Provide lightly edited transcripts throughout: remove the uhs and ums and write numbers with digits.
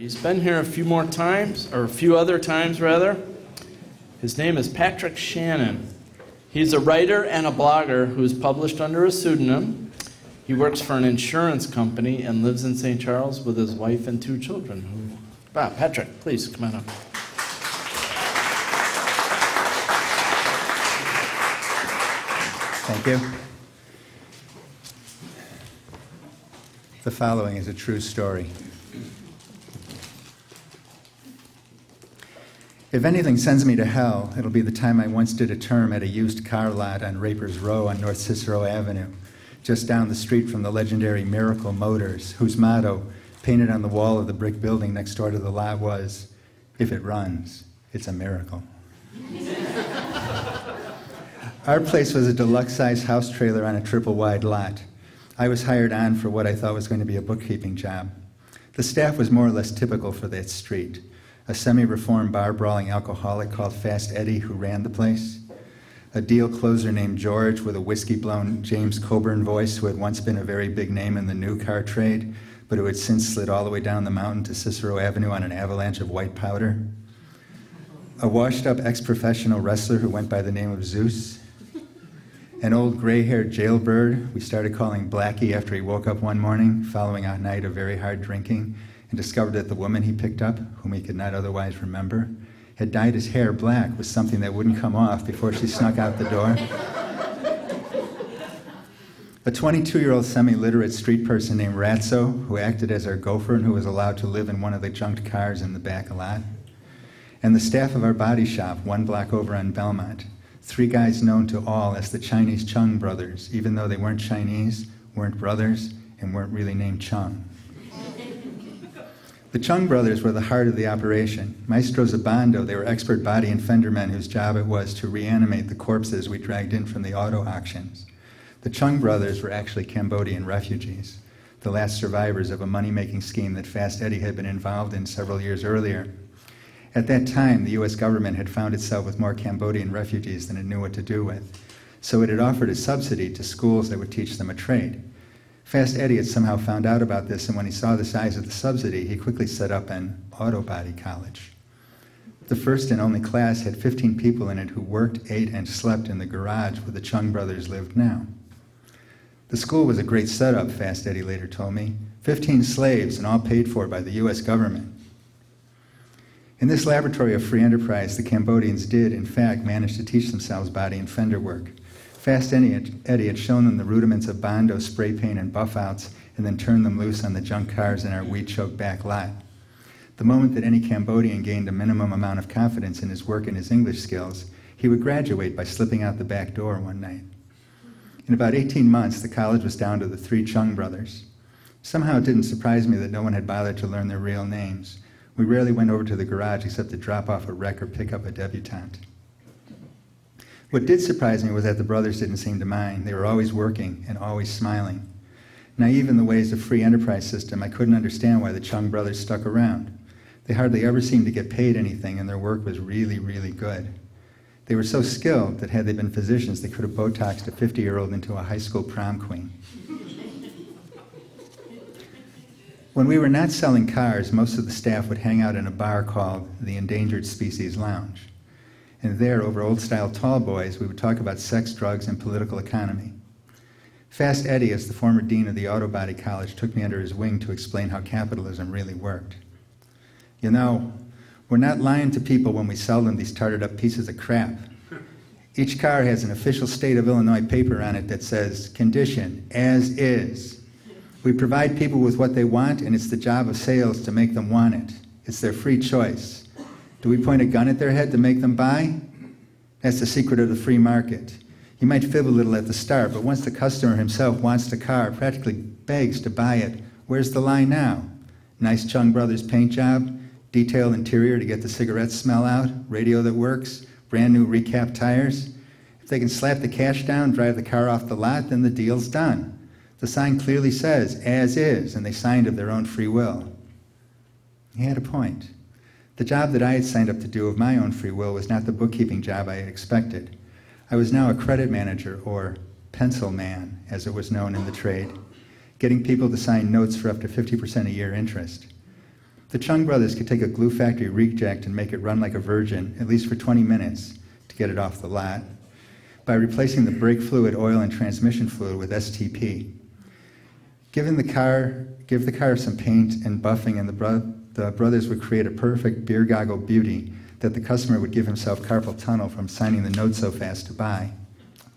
He's been here a few more times, or a few other times rather. His name is Patrick Shannon. He's a writer and a blogger who's published under a pseudonym. He works for an insurance company and lives in St. Charles with his wife and 2 children. Patrick, please come on up. Thank you. The following is a true story. If anything sends me to hell, it'll be the time I once did a term at a used car lot on Raper's Row on North Cicero Avenue, just down the street from the legendary Miracle Motors, whose motto, painted on the wall of the brick building next door to the lot, was, "If it runs, it's a miracle." Our place was a deluxe-sized house trailer on a triple-wide lot. I was hired on for what I thought was going to be a bookkeeping job. The staff was more or less typical for that street. A semi-reformed bar-brawling alcoholic called Fast Eddie who ran the place. A deal closer named George with a whiskey-blown James Coburn voice who had once been a very big name in the new car trade, but who had since slid all the way down the mountain to Cicero Avenue on an avalanche of white powder. A washed-up ex-professional wrestler who went by the name of Zeus. An old gray-haired jailbird we started calling Blackie after he woke up one morning following a night of very hard drinking and discovered that the woman he picked up, whom he could not otherwise remember, had dyed his hair black with something that wouldn't come off before she snuck out the door. A 22-year-old semi-literate street person named Ratso, who acted as our gopher and who was allowed to live in one of the junked cars in the back lot. And the staff of our body shop, 1 block over on Belmont. 3 guys known to all as the Chinese Chung brothers, even though they weren't Chinese, weren't brothers, and weren't really named Chung. The Chung brothers were the heart of the operation. Maestros of Bando, they were expert body and fender men whose job it was to reanimate the corpses we dragged in from the auto auctions. The Chung brothers were actually Cambodian refugees, the last survivors of a money-making scheme that Fast Eddie had been involved in several years earlier. At that time, the U.S. government had found itself with more Cambodian refugees than it knew what to do with, so it had offered a subsidy to schools that would teach them a trade. Fast Eddie had somehow found out about this, and when he saw the size of the subsidy, he quickly set up an auto body college. The first and only class had 15 people in it who worked, ate, and slept in the garage where the Chung brothers lived now. The school was a great setup, Fast Eddie later told me. 15 slaves, and all paid for by the U.S. government. In this laboratory of free enterprise, the Cambodians did, in fact, manage to teach themselves body and fender work. Fast Eddie had shown them the rudiments of Bondo spray paint and buff-outs, and then turned them loose on the junk cars in our weed-choked back lot. The moment that any Cambodian gained a minimum amount of confidence in his work and his English skills, he would graduate by slipping out the back door one night. In about 18 months, the college was down to the 3 Chung brothers. Somehow it didn't surprise me that no one had bothered to learn their real names. We rarely went over to the garage except to drop off a wreck or pick up a debutante. What did surprise me was that the brothers didn't seem to mind. They were always working and always smiling. Naive in the ways of free enterprise system, I couldn't understand why the Chung brothers stuck around. They hardly ever seemed to get paid anything, and their work was really, really good. They were so skilled that had they been physicians, they could have Botoxed a 50-year-old into a high school prom queen. When we were not selling cars, most of the staff would hang out in a bar called the Endangered Species Lounge. And there, over old-style tall boys, we would talk about sex, drugs, and political economy. Fast Eddie, as the former dean of the Auto Body College, took me under his wing to explain how capitalism really worked. You know, we're not lying to people when we sell them these tarted-up pieces of crap. Each car has an official state of Illinois paper on it that says, "Condition, as is." We provide people with what they want, and it's the job of sales to make them want it. It's their free choice. Do we point a gun at their head to make them buy? That's the secret of the free market. You might fib a little at the start, but once the customer himself wants the car, practically begs to buy it, where's the lie now? Nice Chung Brothers paint job, detailed interior to get the cigarette smell out, radio that works, brand new recap tires. If they can slap the cash down, drive the car off the lot, then the deal's done. The sign clearly says, "as is," and they signed of their own free will. He had a point. The job that I had signed up to do of my own free will was not the bookkeeping job I had expected. I was now a credit manager, or pencil man, as it was known in the trade, getting people to sign notes for up to 50% a year interest. The Chung brothers could take a glue factory reject and make it run like a virgin, at least for 20 minutes, to get it off the lot, by replacing the brake fluid, oil, and transmission fluid with STP. Give the car some paint and buffing, and the brothers would create a perfect beer goggle beauty that the customer would give himself carpal tunnel from signing the note so fast to buy.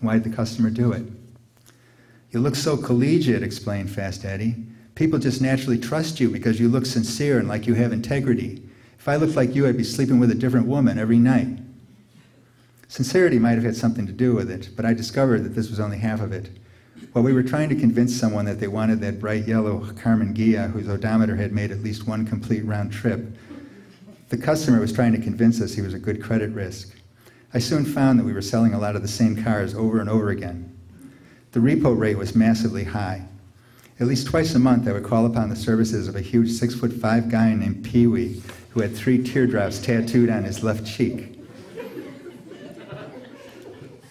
Why'd the customer do it? You look so collegiate, explained Fast Eddie. People just naturally trust you because you look sincere and like you have integrity. If I looked like you, I'd be sleeping with a different woman every night. Sincerity might have had something to do with it, but I discovered that this was only half of it. While we were trying to convince someone that they wanted that bright yellow Carmen Ghia whose odometer had made at least one complete round trip, the customer was trying to convince us he was a good credit risk. I soon found that we were selling a lot of the same cars over and over again. The repo rate was massively high. At least twice a month, I would call upon the services of a huge 6'5" guy named Pee-wee, who had 3 teardrops tattooed on his left cheek.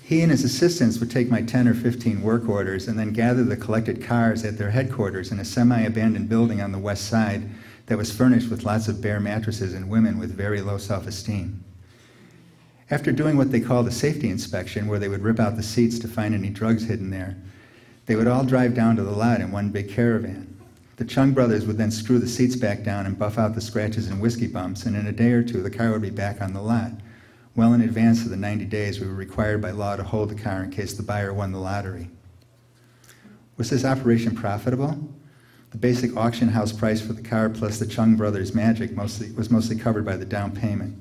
He and his assistants would take my 10 or 15 work orders and then gather the collected cars at their headquarters in a semi-abandoned building on the west side that was furnished with lots of bare mattresses and women with very low self-esteem. After doing what they called a safety inspection, where they would rip out the seats to find any drugs hidden there, they would all drive down to the lot in one big caravan. The Chung brothers would then screw the seats back down and buff out the scratches and whiskey bumps, and in a day or two, the car would be back on the lot, well in advance of the 90 days we were required by law to hold the car in case the buyer won the lottery. Was this operation profitable? The basic auction house price for the car plus the Chung brothers' magic was mostly covered by the down payment.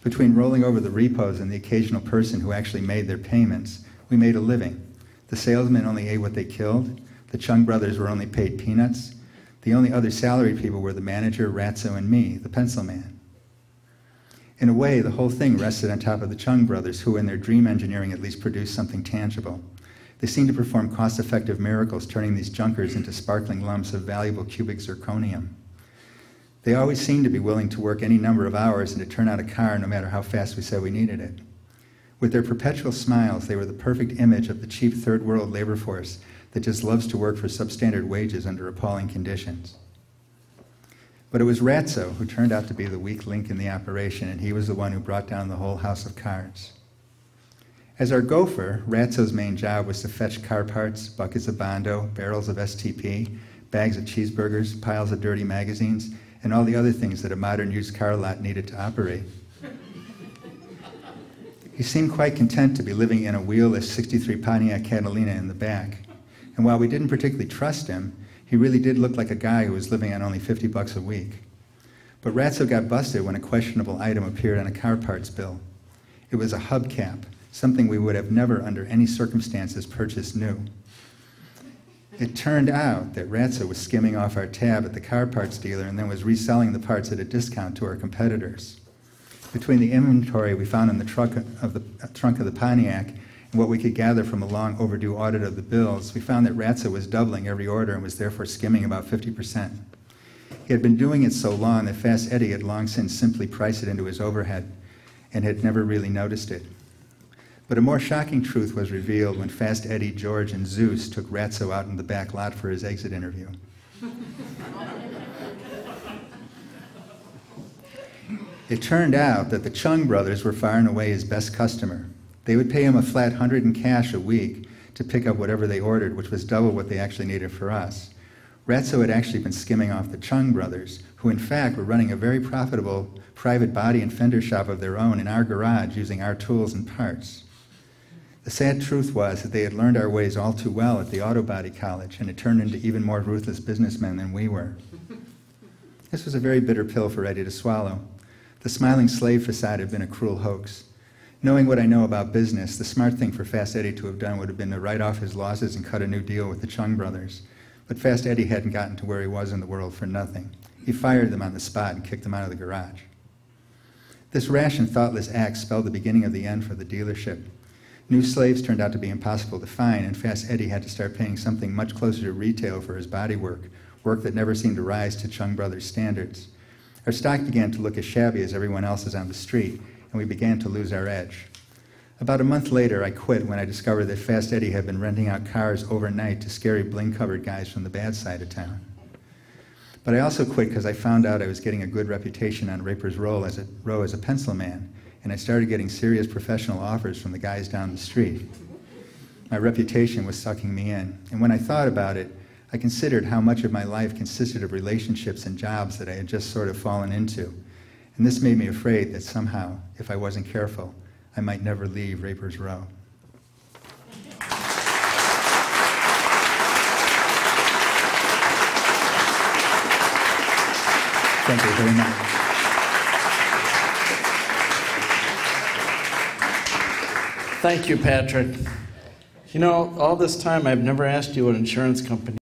Between rolling over the repos and the occasional person who actually made their payments, we made a living. The salesmen only ate what they killed. The Chung brothers were only paid peanuts. The only other salaried people were the manager, Ratso, and me, the pencil man. In a way, the whole thing rested on top of the Chung brothers, who in their dream engineering at least produced something tangible. They seemed to perform cost-effective miracles, turning these junkers into sparkling lumps of valuable cubic zirconium. They always seemed to be willing to work any number of hours and to turn out a car no matter how fast we said we needed it. With their perpetual smiles, they were the perfect image of the cheap third-world labor force that just loves to work for substandard wages under appalling conditions. But it was Ratso who turned out to be the weak link in the operation, and he was the one who brought down the whole house of cards. As our gopher, Ratso's main job was to fetch car parts, buckets of Bondo, barrels of STP, bags of cheeseburgers, piles of dirty magazines, and all the other things that a modern used car lot needed to operate. He seemed quite content to be living in a wheelless '63 Pontiac Catalina in the back. And while we didn't particularly trust him, he really did look like a guy who was living on only $50 a week. But Ratso got busted when a questionable item appeared on a car parts bill. It was a hubcap, something we would have never under any circumstances purchased new. It turned out that Ratso was skimming off our tab at the car parts dealer and then was reselling the parts at a discount to our competitors. Between the inventory we found in the trunk of the Pontiac and what we could gather from a long overdue audit of the bills, we found that Ratso was doubling every order and was therefore skimming about 50%. He had been doing it so long that Fast Eddie had long since simply priced it into his overhead and had never really noticed it. But a more shocking truth was revealed when Fast Eddie, George, and Zeus took Ratso out in the back lot for his exit interview. It turned out that the Chung brothers were far and away his best customer. They would pay him a flat $100 in cash a week to pick up whatever they ordered, which was double what they actually needed for us. Ratso had actually been skimming off the Chung brothers, who in fact were running a very profitable private body and fender shop of their own in our garage using our tools and parts. The sad truth was that they had learned our ways all too well at the auto body college and had turned into even more ruthless businessmen than we were. This was a very bitter pill for Eddie to swallow. The smiling slave facade had been a cruel hoax. Knowing what I know about business, the smart thing for Fast Eddie to have done would have been to write off his losses and cut a new deal with the Chung brothers. But Fast Eddie hadn't gotten to where he was in the world for nothing. He fired them on the spot and kicked them out of the garage. This rash and thoughtless act spelled the beginning of the end for the dealership. New slaves turned out to be impossible to find, and Fast Eddie had to start paying something much closer to retail for his body work that never seemed to rise to Chung brothers' standards. Our stock began to look as shabby as everyone else's on the street, and we began to lose our edge. About a month later, I quit when I discovered that Fast Eddie had been renting out cars overnight to scary bling-covered guys from the bad side of town. But I also quit because I found out I was getting a good reputation on Raper's Row as a pencil man, and I started getting serious professional offers from the guys down the street. My reputation was sucking me in, and when I thought about it, I considered how much of my life consisted of relationships and jobs that I had just sort of fallen into. And this made me afraid that somehow, if I wasn't careful, I might never leave Raper's Row. Thank you very much. Thank you, Patrick. You know, all this time I've never asked you what insurance company